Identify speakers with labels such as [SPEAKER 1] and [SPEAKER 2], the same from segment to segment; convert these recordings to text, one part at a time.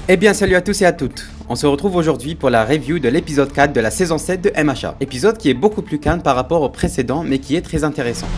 [SPEAKER 1] Eh bien salut à tous et à toutes, on se retrouve aujourd'hui pour la review de l'épisode 4 de la saison 7 de MHA. Épisode qui est beaucoup plus calme par rapport au précédent mais qui est très intéressant.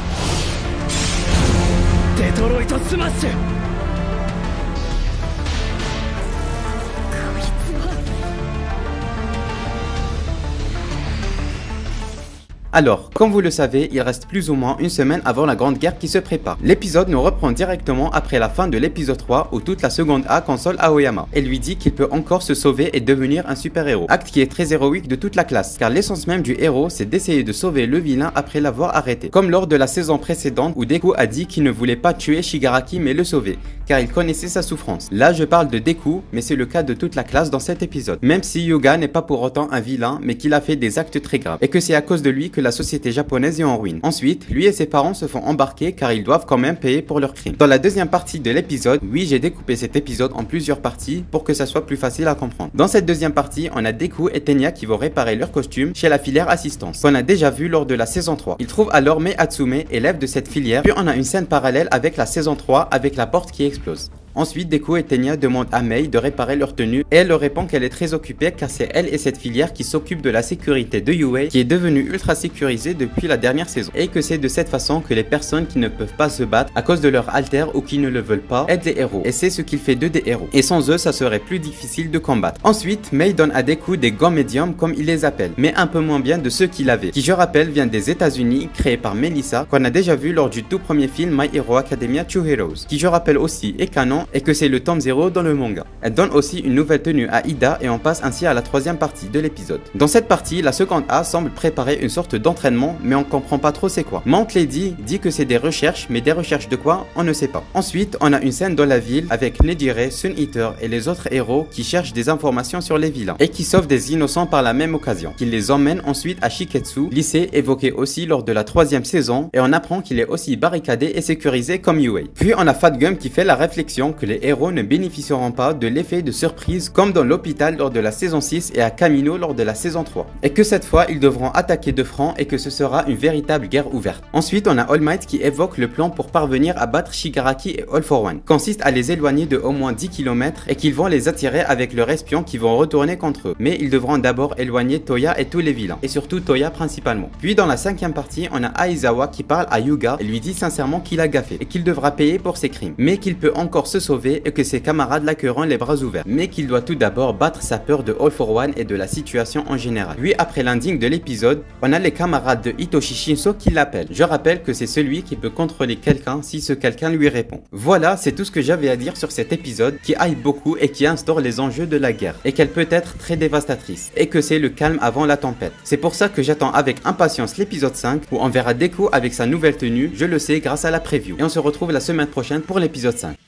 [SPEAKER 1] Alors, comme vous le savez, il reste plus ou moins une semaine avant la grande guerre qui se prépare. L'épisode nous reprend directement après la fin de l'épisode 3 où toute la seconde A console Aoyama et lui dit qu'il peut encore se sauver et devenir un super héros. Acte qui est très héroïque de toute la classe, car l'essence même du héros c'est d'essayer de sauver le vilain après l'avoir arrêté. Comme lors de la saison précédente où Deku a dit qu'il ne voulait pas tuer Shigaraki mais le sauver, car il connaissait sa souffrance. Là je parle de Deku, mais c'est le cas de toute la classe dans cet épisode. Même si Hyuga n'est pas pour autant un vilain, mais qu'il a fait des actes très graves, et que c'est à cause de lui que la société japonaise est en ruine. Ensuite, lui et ses parents se font embarquer car ils doivent quand même payer pour leurs crimes. Dans la deuxième partie de l'épisode, oui j'ai découpé cet épisode en plusieurs parties pour que ça soit plus facile à comprendre. Dans cette deuxième partie, on a Deku et Tenya qui vont réparer leur costume chez la filière assistance, qu'on a déjà vu lors de la saison 3. Ils trouvent alors Mei Hatsume, élève de cette filière, puis on a une scène parallèle avec la saison 3 avec la porte qui explose. Ensuite, Deku et Tenya demandent à Mei de réparer leur tenue et elle leur répond qu'elle est très occupée car c'est elle et cette filière qui s'occupent de la sécurité de Yue qui est devenue ultra sécurisée depuis la dernière saison et que c'est de cette façon que les personnes qui ne peuvent pas se battre à cause de leur alter ou qui ne le veulent pas aident les héros et c'est ce qu'il fait d'eux des héros et sans eux ça serait plus difficile de combattre. Ensuite, Mei donne à Deku des gants médiums comme il les appelle mais un peu moins bien de ceux qu'il avait qui je rappelle vient des États-Unis créés par Melissa qu'on a déjà vu lors du tout premier film My Hero Academia 2 Heroes qui je rappelle aussi est canon et que c'est le tome 0 dans le manga. Elle donne aussi une nouvelle tenue à Ida et on passe ainsi à la troisième partie de l'épisode. Dans cette partie, la seconde A semble préparer une sorte d'entraînement mais on comprend pas trop c'est quoi. Mount Lady dit que c'est des recherches mais des recherches de quoi on ne sait pas. Ensuite, on a une scène dans la ville avec Nejire, Sun Eater et les autres héros qui cherchent des informations sur les vilains et qui sauvent des innocents par la même occasion. Qui les emmènent ensuite à Shiketsu, lycée évoqué aussi lors de la troisième saison et on apprend qu'il est aussi barricadé et sécurisé comme Yue. Puis on a Fat Gum qui fait la réflexion que les héros ne bénéficieront pas de l'effet de surprise comme dans l'hôpital lors de la saison 6 et à Kamino lors de la saison 3. Et que cette fois ils devront attaquer de front et que ce sera une véritable guerre ouverte. Ensuite on a All Might qui évoque le plan pour parvenir à battre Shigaraki et All for One. Consiste à les éloigner de au moins 10 km et qu'ils vont les attirer avec leurs espions qui vont retourner contre eux. Mais ils devront d'abord éloigner Toya et tous les vilains. Et surtout Toya principalement. Puis dans la cinquième partie on a Aizawa qui parle à Hyuga et lui dit sincèrement qu'il a gaffé et qu'il devra payer pour ses crimes. Mais qu'il peut encore se sauver et que ses camarades l'accueilleront les bras ouverts, mais qu'il doit tout d'abord battre sa peur de All for One et de la situation en général. Puis après l'ending de l'épisode, on a les camarades de Hitoshi Shinso qui l'appellent. Je rappelle que c'est celui qui peut contrôler quelqu'un si ce quelqu'un lui répond. Voilà, c'est tout ce que j'avais à dire sur cet épisode qui hype beaucoup et qui instaure les enjeux de la guerre, et qu'elle peut être très dévastatrice, et que c'est le calme avant la tempête. C'est pour ça que j'attends avec impatience l'épisode 5 où on verra Deku avec sa nouvelle tenue, je le sais grâce à la preview. Et on se retrouve la semaine prochaine pour l'épisode 5.